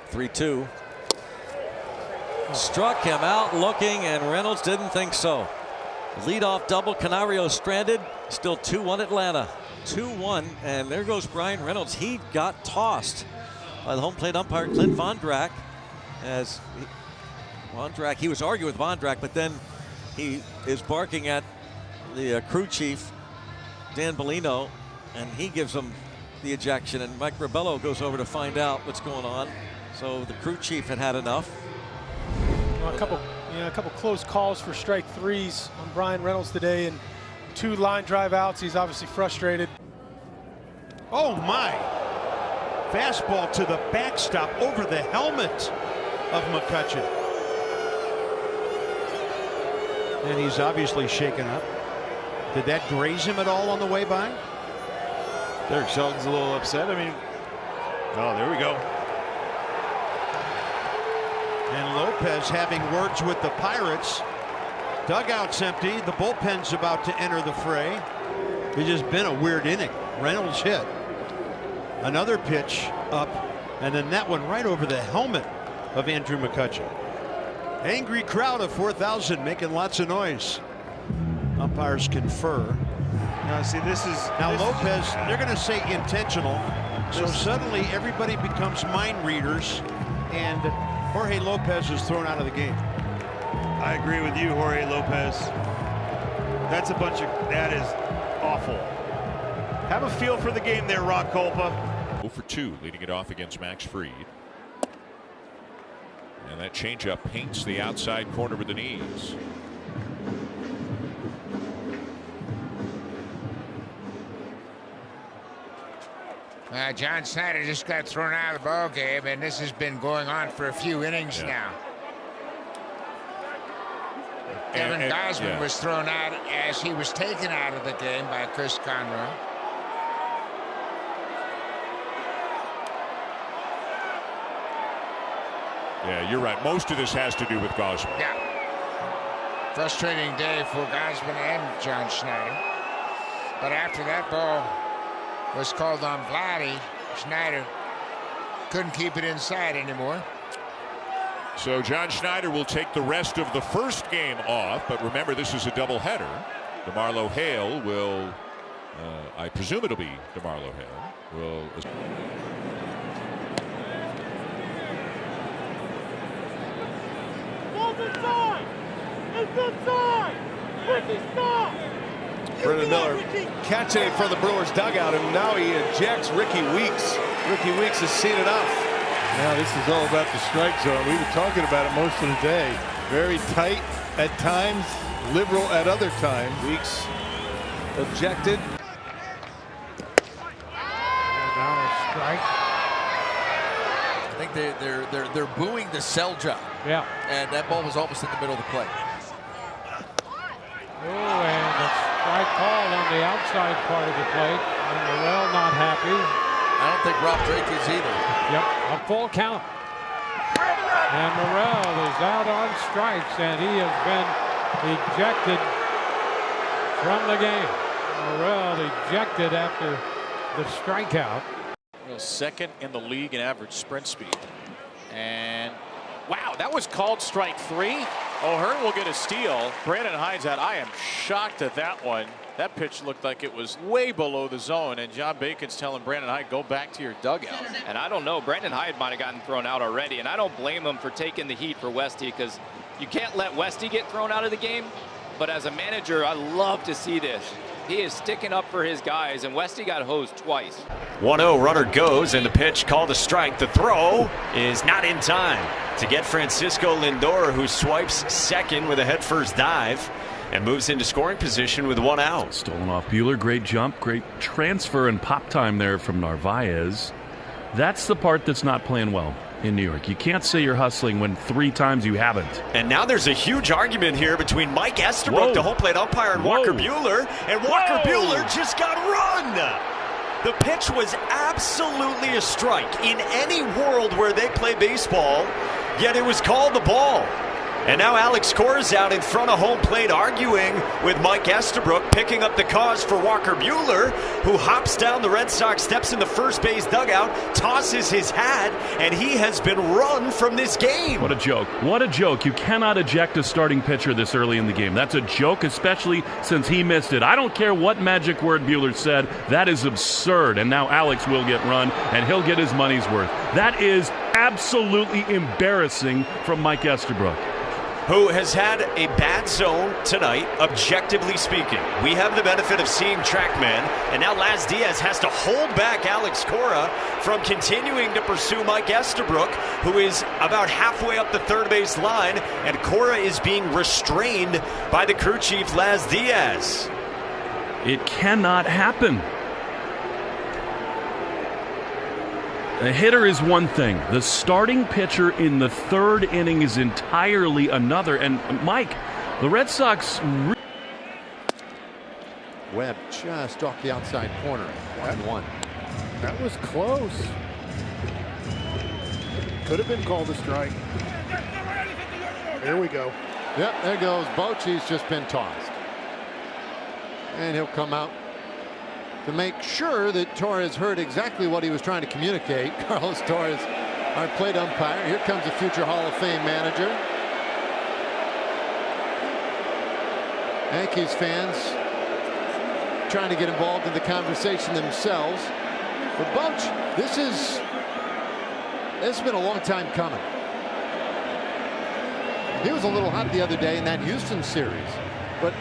3-2. Struck him out looking, and Reynolds didn't think so. Leadoff double. Canario stranded. Still 2-1 Atlanta. 2-1, and there goes Brian Reynolds. He got tossed by the home plate umpire Clint Vondrak. He was arguing with Vondrak, but then he is barking at the crew chief Dan Bellino, and he gives him the ejection, and Mike Rebello goes over to find out what's going on. So the crew chief had enough. Well, a couple close calls for strike threes on Brian Reynolds today, and 2 line drive outs. He's obviously frustrated. Oh my! Fastball to the backstop over the helmet of McCutchen. And he's obviously shaken up. Did that graze him at all on the way by? Derek Shelton's a little upset. I mean, oh, there we go. And Lopez having words with the Pirates. Dugout's empty. The bullpen's about to enter the fray. It's just been a weird inning. Reynolds hit. Another pitch up, and then that one right over the helmet of Andrew McCutchen. Angry crowd of 4,000 making lots of noise. Umpires confer. Now see, Lopez, they're going to say intentional. So suddenly everybody becomes mind readers, and Jorge Lopez is thrown out of the game. I agree with you, Jorge Lopez. That is awful. Have a feel for the game there, Rock Culpa. 0 for 2, leading it off against Max Fried. And that changeup paints the outside corner with the knees. John Schneider just got thrown out of the ball game, and this has been going on for a few innings now. Kevin Gausman was thrown out as he was taken out of the game by Chris Conroy. Yeah, you're right. Most of this has to do with Gausman. Yeah. Frustrating day for Gausman and John Schneider. But after that ball was called on Vladdy, Schneider couldn't keep it inside anymore. So John Schneider will take the rest of the first game off, but remember, this is a doubleheader. DeMarlo Hale will, I presume it'll be DeMarlo Hale, will. It's inside! Ricky, stop! Brendan Miller catching it from the Brewers dugout, and now he ejects Ricky Weeks. Ricky Weeks has seen enough. Now this is all about the strike zone. We were talking about it most of the day. Very tight at times, liberal at other times. Weeks ejected. And now a strike. I think they're booing the sell job. Yeah. And that ball was almost in the middle of the plate. Oh, and a strike call on the outside part of the plate. And Morel not happy. I don't think Rob Drake is either. Yep, a full count. And Morel is out on strikes, and he has been ejected from the game. Morel ejected after the strikeout. Second in the league in average sprint speed. And wow, that was called strike 3. O'Hearn will get a steal. Brandon Hyde's out. I am shocked at that one. That pitch looked like it was way below the zone, and John Bacon's telling Brandon Hyde, go back to your dugout. And I don't know, Brandon Hyde might have gotten thrown out already, and I don't blame him for taking the heat for Westy, because you can't let Westy get thrown out of the game. But as a manager, I love to see this. He is sticking up for his guys, and Westy got hosed twice. 1-0, runner goes, and the pitch called a strike. The throw is not in time to get Francisco Lindor, who swipes second with a head-first dive and moves into scoring position with 1 out. Stolen off Buehler. Great jump, great transfer and pop time there from Narvaez. That's the part that's not playing well in New York. You can't say you're hustling when 3 times you haven't. And now there's a huge argument here between Mike Estabrook, the home plate umpire, and Walker Buehler. And Walker Buehler just got run. The pitch was absolutely a strike in any world where they play baseball, yet it was called the ball. And now Alex Cora's out in front of home plate arguing with Mike Estabrook, picking up the cause for Walker Buehler, who hops down the Red Sox steps in the first base dugout, tosses his hat, and he has been run from this game. What a joke. What a joke. You cannot eject a starting pitcher this early in the game. That's a joke, especially since he missed it. I don't care what magic word Buehler said. That is absurd. And now Alex will get run, and he'll get his money's worth. That is absolutely embarrassing from Mike Estabrook, who has had a bad zone tonight, objectively speaking. We have the benefit of seeing TrackMan, and now Laz Diaz has to hold back Alex Cora from continuing to pursue Mike Estabrook, who is about halfway up the third base line, and Cora is being restrained by the crew chief, Laz Diaz. It cannot happen. A hitter is one thing. The starting pitcher in the third inning is entirely another. And Mike, the Red Sox. Webb just off the outside corner. 1-1. That was close. Could have been called a strike. There we go. Yep, there goes. Bochy's just been tossed. And he'll come out to make sure that Torres heard exactly what he was trying to communicate. Carlos Torres, our plate umpire. Here comes a future Hall of Fame manager. Yankees fans trying to get involved in the conversation themselves. But Bunch, this has been a long time coming. He was a little hot the other day in that Houston series, but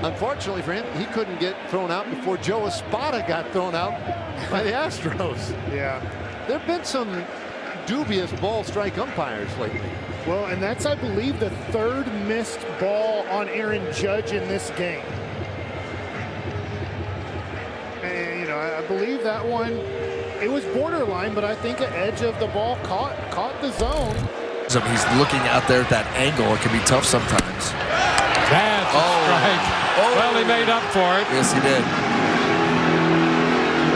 unfortunately for him, he couldn't get thrown out before Joe Espada got thrown out by the Astros. Yeah. There have been some dubious ball strike umpires lately. Well, and that's, I believe, the third missed ball on Aaron Judge in this game. And, you know, I believe that one, it was borderline, but I think an edge of the ball caught the zone. So he's looking out there at that angle. It can be tough sometimes. That's a strike. Oh. Well, he made up for it. Yes, he did.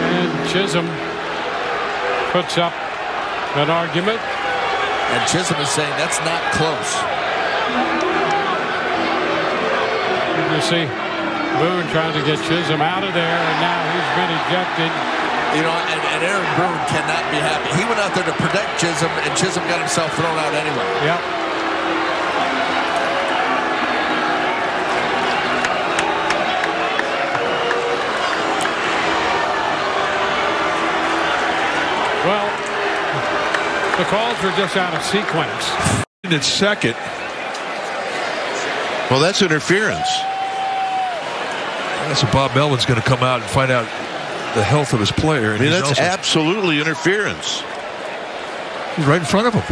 And Chisholm puts up an argument. And Chisholm is saying that's not close. You see Boone trying to get Chisholm out of there, and now he's been ejected. You know, and Aaron Boone cannot be happy. He went out there to protect Chisholm, and Chisholm got himself thrown out anyway. Yep. Well, the calls were just out of sequence. It's second. Well, that's interference. That's what Bob Melvin's going to come out and find out the health of his player. And that's absolutely interference. He's right in front of him.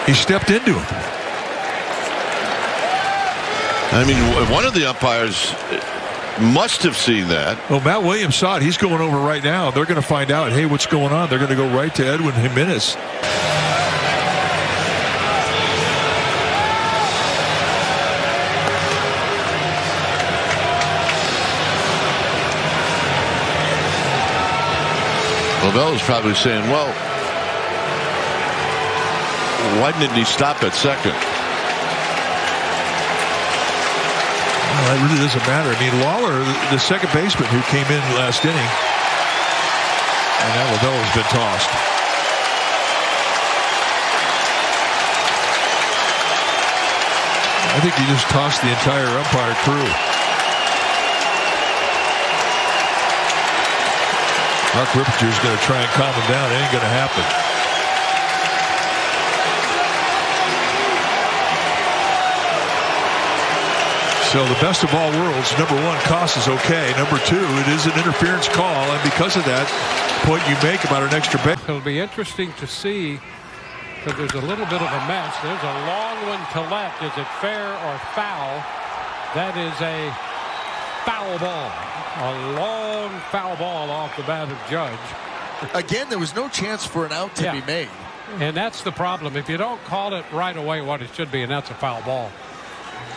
He stepped into him. I mean, one of the umpires must have seen that. Oh, Matt Williams saw it. He's going over right now. They're going to find out, hey, what's going on? They're going to go right to Edwin Jimenez. Lavelle's probably saying, well, why didn't he stop at second? Well, that really doesn't matter. I mean, Lawler, the second baseman who came in last inning, and now Lavelle's been tossed. I think he just tossed the entire umpire crew. Mark Ripperger's going to try and calm him down. It ain't going to happen. So the best of all worlds, number one, cost is okay. Number two, it is an interference call, and because of that, point you make about an extra base. It'll be interesting to see, because there's a little bit of a mess. There's a long one to left. Is it fair or foul? That is a foul ball. A long foul ball off the bat of Judge. Again, there was no chance for an out to be made. And that's the problem. If you don't call it right away what it should be, and that's a foul ball.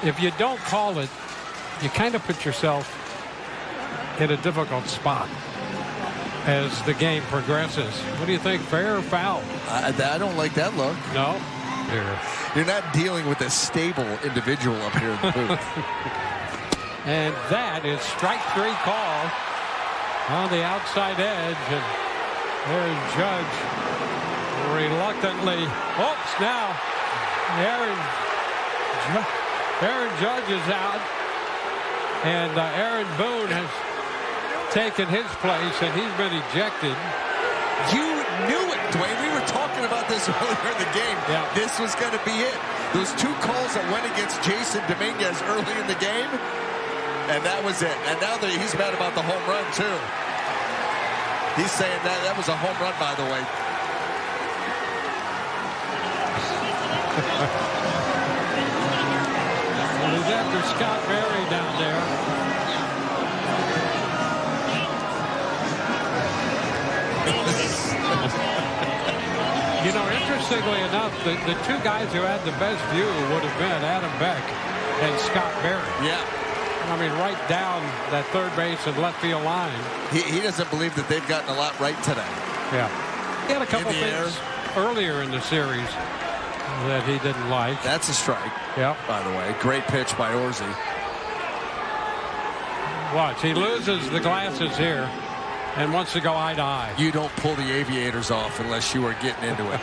If you don't call it, you kind of put yourself in a difficult spot as the game progresses. What do you think, fair or foul? I don't like that look. No? here. You're not dealing with a stable individual up here in the booth. And that is strike 3 call on the outside edge. And there's Judge reluctantly. Oops, now Aaron Judge is out. And Aaron Boone has taken his place, and he's been ejected. You knew it, Dwayne. We were talking about this earlier in the game. Yeah. This was going to be it. Those 2 calls that went against Jason Dominguez early in the game, and that was it. And now he's mad about the home run, too. He's saying that was a home run, by the way. Well, he's after Scott Berry down there. You know, interestingly enough, the 2 guys who had the best view would have been Adam Beck and Scott Berry. Yeah. I mean, right down that third base and left field line. He doesn't believe that they've gotten a lot right today. Yeah. He had a couple things earlier in the series that he didn't like. That's a strike. Yeah. By the way, great pitch by Orsi. Watch, he loses the glasses here and wants to go eye to eye. You don't pull the aviators off unless you are getting into it.